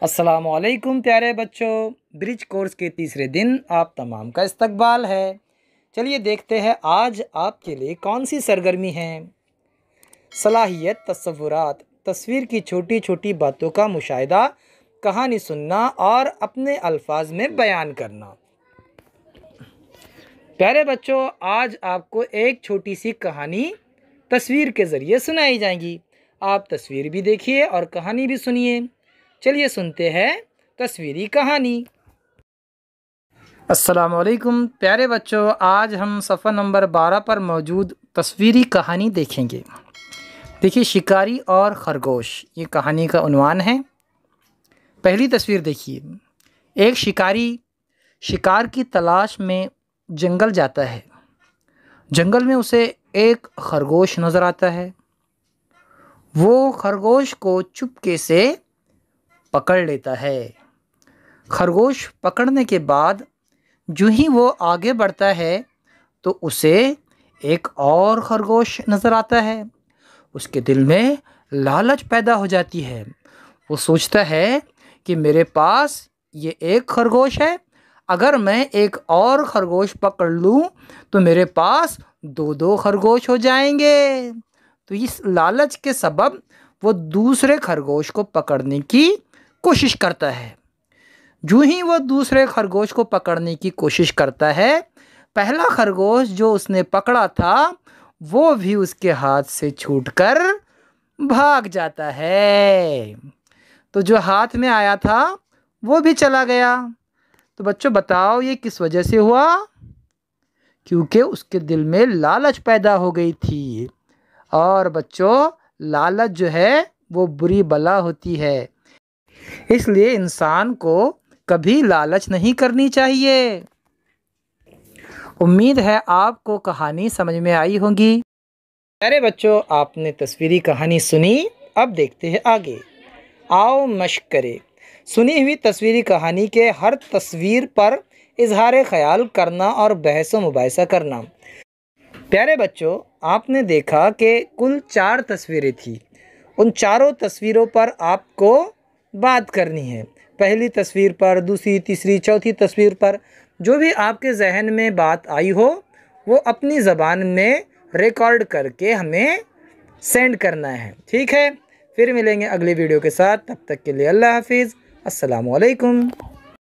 अस्सलामुअलैकुम प्यारे बच्चों, ब्रिज कोर्स के तीसरे दिन आप तमाम का इस्तकबाल है। चलिए देखते हैं आज आपके लिए कौन सी सरगर्मी है। सलाहियत तस्वुरात, तस्वीर की छोटी छोटी बातों का मुशाहिदा, कहानी सुनना और अपने अल्फाज में बयान करना। प्यारे बच्चों, आज आपको एक छोटी सी कहानी तस्वीर के ज़रिए सुनाई जाएगी। आप तस्वीर भी देखिए और कहानी भी सुनिए। चलिए सुनते हैं तस्वीरी कहानी। अस्सलामुअलैकुम प्यारे बच्चों, आज हम सफ़ा नंबर 12 पर मौजूद तस्वीरी कहानी देखेंगे। देखिए, शिकारी और खरगोश, ये कहानी का उन्वान है। पहली तस्वीर देखिए। एक शिकारी शिकार की तलाश में जंगल जाता है। जंगल में उसे एक खरगोश नज़र आता है। वो खरगोश को चुपके से पकड़ लेता है। खरगोश पकड़ने के बाद जो ही वो आगे बढ़ता है तो उसे एक और खरगोश नज़र आता है। उसके दिल में लालच पैदा हो जाती है। वो सोचता है कि मेरे पास ये एक खरगोश है, अगर मैं एक और खरगोश पकड़ लूँ तो मेरे पास दो दो खरगोश हो जाएंगे। तो इस लालच के सबब वो दूसरे खरगोश को पकड़ने की कोशिश करता है। जो ही वो दूसरे खरगोश को पकड़ने की कोशिश करता है, पहला खरगोश जो उसने पकड़ा था वो भी उसके हाथ से छूटकर भाग जाता है। तो जो हाथ में आया था वो भी चला गया। तो बच्चों बताओ ये किस वजह से हुआ? क्योंकि उसके दिल में लालच पैदा हो गई थी। और बच्चों, लालच जो है वो बुरी बला होती है, इसलिए इंसान को कभी लालच नहीं करनी चाहिए। उम्मीद है आपको कहानी समझ में आई होगी। प्यारे बच्चों, आपने तस्वीरी कहानी सुनी, अब देखते हैं आगे। आओ मश्क करें। सुनी हुई तस्वीरी कहानी के हर तस्वीर पर इजहार ख्याल करना और बहस व मुबाहिसा करना। प्यारे बच्चों, आपने देखा कि कुल 4 तस्वीरें थी। उन चारों तस्वीरों पर आपको बात करनी है। पहली तस्वीर पर, दूसरी, तीसरी, चौथी तस्वीर पर जो भी आपके जहन में बात आई हो वो अपनी ज़बान में रिकॉर्ड करके हमें सेंड करना है। ठीक है, फिर मिलेंगे अगली वीडियो के साथ। तब तक के लिए अल्लाह हाफिज़। अस्सलामु अलैकुम।